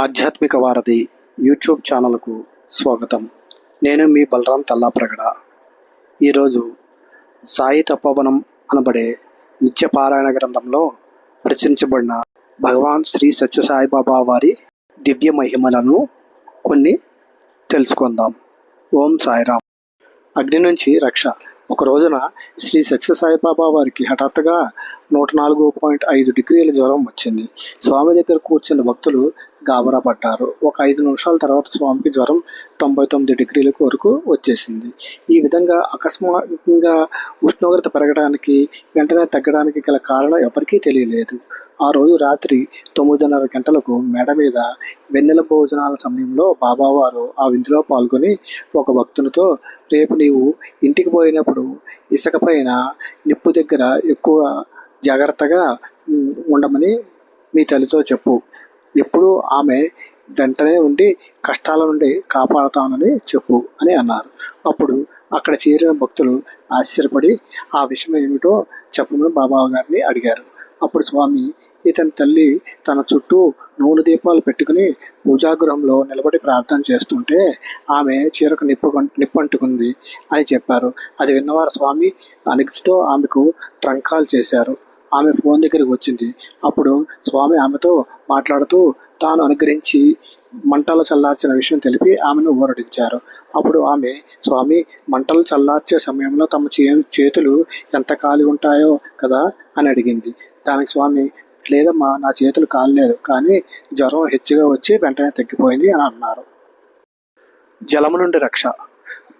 ఆధ్యాత్మిక వారధి యూట్యూబ్ ఛానల్కు స్వాగతం. నేను మీ బలరాం తల్లాప్రగడ. ఈరోజు సాయి తపోవనం అనబడే నిత్యపారాయణ గ్రంథంలో ప్రచురించబడిన భగవాన్ శ్రీ సత్యసాయిబాబా వారి దివ్య మహిమలను కొన్ని తెలుసుకుందాం. ఓం సాయిరాం. అగ్ని నుంచి రక్ష. ఒక రోజున శ్రీ సత్యసాయిబాబా వారికి హఠాత్తుగా 104.5 డిగ్రీల జ్వరం వచ్చింది. స్వామి దగ్గర కూర్చున్న భక్తులు గాబరా పడ్డారు. ఒక 5 నిమిషాల తర్వాత స్వామికి జ్వరం 99 డిగ్రీల వరకు వచ్చేసింది. ఈ విధంగా అకస్మాత్తుగా ఉష్ణోగ్రత పెరగడానికి వెంటనే తగ్గడానికి గల కారణం ఎవరికీ తెలియలేదు. ఆ రోజు రాత్రి 9:30 గంటలకు మేడ మీద వెన్నెల భోజనాల సమయంలో బాబావారు ఆ విందులో పాల్గొని ఒక భక్తునితో, రేపు నీవు ఇంటికి పోయినప్పుడు ఇసుక పైన నిప్పు దగ్గర ఎక్కువ జాగ్రత్తగా ఉండమని మీ తల్లితో చెప్పు. ఎప్పుడు ఆమె వెంటనే ఉండి కష్టాల నుండి కాపాడుతానని చెప్పు అని అన్నారు. అప్పుడు అక్కడ చేరిన భక్తులు ఆశ్చర్యపడి ఆ విషయం ఏమిటో చెప్పమని బాబా గారిని అడిగారు. అప్పుడు స్వామి, ఇతని తల్లి తన చుట్టూ నూనె దీపాలు పెట్టుకుని పూజాగృహంలో నిలబడి ప్రార్థన చేస్తుంటే ఆమె చీరకు నిప్పంటుకుంది అని చెప్పారు. అది విన్నవారు స్వామి అనిగితో ఆమెకు ట్రంకాల్ చేశారు. ఆమె ఫోన్ దగ్గరికి వచ్చింది. అప్పుడు స్వామి ఆమెతో మాట్లాడుతూ తాను అనుగ్రహించి మంటలు చల్లార్చిన విషయం తెలిపి ఆమెను ఊరడించారు. అప్పుడు ఆమె, స్వామి, మంటలు చల్లార్చే సమయంలో తమ చేతులు ఎంత కాలి ఉంటాయో కదా అని అడిగింది. దానికి స్వామి, లేదమ్మా, నా చేతులు కాలలేదు, కానీ జ్వరం హెచ్చుగా వచ్చి వెంటనే తగ్గిపోయింది అని అన్నారు. జలము నుండి రక్ష.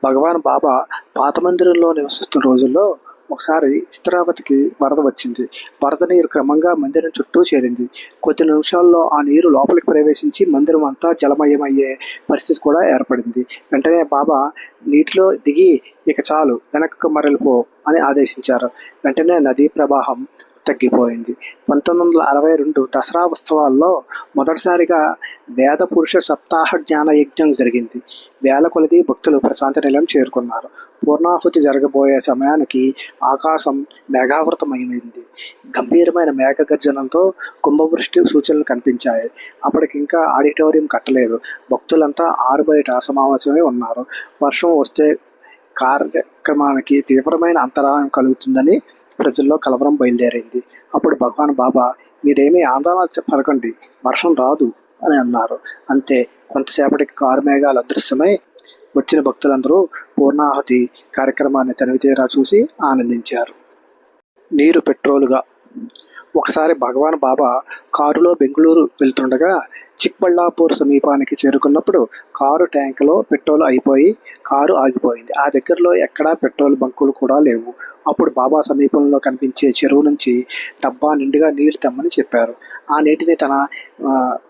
భగవాన్ బాబా పాత మందిరంలో నివసిస్తున్న రోజుల్లో ఒకసారి చిత్రావతికి వరద వచ్చింది. వరద నీరు క్రమంగా మందిరం చుట్టూ చేరింది. కొద్ది నిమిషాల్లో ఆ నీరు లోపలికి ప్రవేశించి మందిరం అంతా జలమయమయ్యే పరిస్థితి కూడా ఏర్పడింది. వెంటనే బాబా నీటిలో దిగి ఇక చాలు, వెనక్కు మరలిపో అని ఆదేశించారు. వెంటనే నదీ ప్రవాహం తగ్గిపోయింది. 1962 దసరా ఉత్సవాల్లో మొదటిసారిగా వేద పురుష సప్తాహ జ్ఞాన యజ్ఞం జరిగింది. వేల కొలది భక్తులు ప్రశాంత నిలయం చేరుకున్నారు. పూర్ణాహుతి జరగబోయే సమయానికి ఆకాశం మేఘావృతమైంది. గంభీరమైన మేఘ గర్జనంతో కుంభవృష్టి సూచనలు కనిపించాయి. అప్పటికి ఇంకా ఆడిటోరియం కట్టలేదు. భక్తులంతా ఆరుబయట సమావేశమై ఉన్నారు. వర్షం వస్తే కార్యక్రమానికి తీవ్రమైన అంతరాయం కలుగుతుందని ప్రజల్లో కలవరం బయలుదేరింది. అప్పుడు భగవాన్ బాబా, మీరేమీ ఆందోళన పడకండి, వర్షం రాదు అని అన్నారు. అంతే, కొంతసేపటికి కారు మేఘాలు అదృశ్యమై వచ్చిన భక్తులందరూ పూర్ణాహుతి కార్యక్రమాన్ని తనివితీరా చూసి ఆనందించారు. నీరు పెట్రోలుగా. ఒకసారి భగవాన్ బాబా కారులో బెంగళూరు వెళ్తుండగా చిక్బళ్ళాపూర్ సమీపానికి చేరుకున్నప్పుడు కారు ట్యాంకులో పెట్రోల్ అయిపోయి కారు ఆగిపోయింది. ఆ దగ్గరలో ఎక్కడా పెట్రోల్ బంకులు కూడా లేవు. అప్పుడు బాబా సమీపంలో కనిపించే చెరువు నుంచి డబ్బా నిండుగా నీళ్లు తెమ్మని చెప్పారు. ఆ నీటిని తన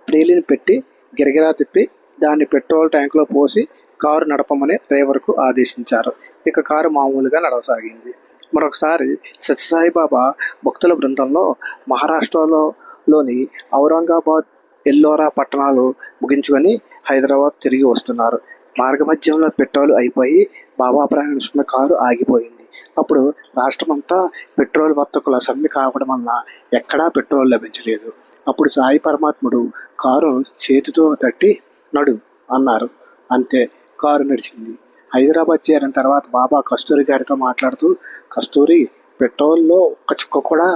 ప్రేలిని పెట్టి గిరగిరా తిప్పి దాన్ని పెట్రోల్ ట్యాంకులో పోసి కారు నడపమని డ్రైవర్కు ఆదేశించారు. ఇక కారు మామూలుగా నడవసాగింది. మరొకసారి సత్యసాయిబాబా భక్తుల బృందంలో మహారాష్ట్రలోని ఔరంగాబాద్, ఎల్లోరా పట్టణాలు ముగించుకొని హైదరాబాద్ తిరిగి వస్తున్నారు. మార్గమధ్యంలో పెట్రోల్ అయిపోయి బాబా ప్రయాణిస్తున్న కారు ఆగిపోయింది. అప్పుడు రాష్ట్రమంతా పెట్రోల్ వర్తకుల సమ్మె కావడం వలన ఎక్కడా పెట్రోల్ లభించలేదు. అప్పుడు సాయి పరమాత్ముడు కారు చేతితో తట్టి నడు అన్నారు. అంతే, కారు నడిచింది. హైదరాబాద్ చేరిన తర్వాత బాబా కస్తూరి గారితో మాట్లాడుతూ, కస్తూరి, పెట్రోల్లో ఒక్క చుక్క కూడా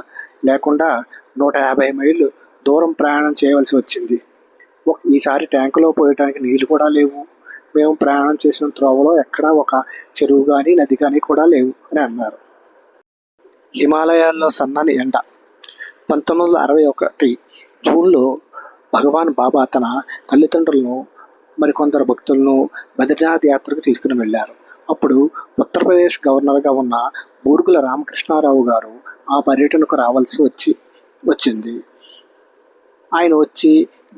లేకుండా 150 మైళ్ళు దూరం ప్రయాణం చేయవలసి వచ్చింది. ఈసారి ట్యాంకులో పోయడానికి నీళ్లు కూడా లేవు. మేము ప్రయాణం చేసిన త్రోవలో ఎక్కడా ఒక చెరువు కానీ నది కానీ కూడా లేవు అని అన్నారు. హిమాలయాల్లో సన్నని ఎండ. 1961 జూన్లో భగవాన్ బాబా తన తల్లిదండ్రులను మరికొందరు భక్తులను బద్రీనాథ్ యాత్రకు తీసుకుని వెళ్ళారు. అప్పుడు ఉత్తరప్రదేశ్ గవర్నర్గా ఉన్న బూర్గుల రామకృష్ణారావు గారు ఆ పర్యటనకు రావాల్సి వచ్చింది. ఆయన వచ్చి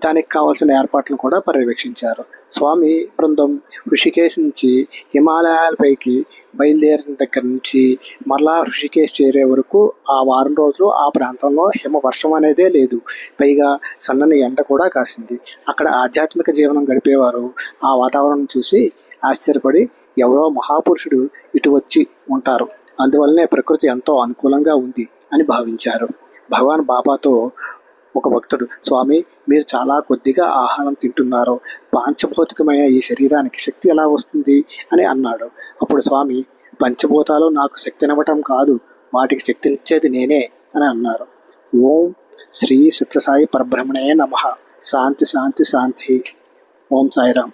దానికి కావాల్సిన ఏర్పాట్లను కూడా పర్యవేక్షించారు. స్వామి బృందం ఋషికేశ్ నుంచి హిమాలయాలపైకి బయలుదేరిన దగ్గర నుంచి మరలా ఋషికేశ్ చేరే వరకు ఆ వారం రోజులు ఆ ప్రాంతంలో హిమవర్షం అనేదే లేదు. పైగా సన్నని ఎండ కూడా కాసింది. అక్కడ ఆధ్యాత్మిక జీవనం గడిపేవారు ఆ వాతావరణం చూసి ఆశ్చర్యపడి, ఎవరో మహాపురుషుడు ఇటు వచ్చి ఉంటారు, అందువల్లనే ప్రకృతి ఎంతో అనుకూలంగా ఉంది అని భావించారు. భగవాన్ బాబాతో ఒక భక్తుడు, స్వామి మీరు చాలా కొద్దిగా ఆహారం తింటున్నారు, పాంచభౌతికమైన ఈ శరీరానికి శక్తి ఎలా వస్తుంది అని అన్నాడు. అప్పుడు స్వామి, పంచభూతాలు నాకు శక్తినివ్వటం కాదు, వాటికి శక్తినిచ్చేది నేనే అని అన్నారు. ఓం శ్రీ సత్యసాయి పరబ్రహ్మణే నమః. శాంతి శాంతి శాంతి. ఓం సాయిరామ్.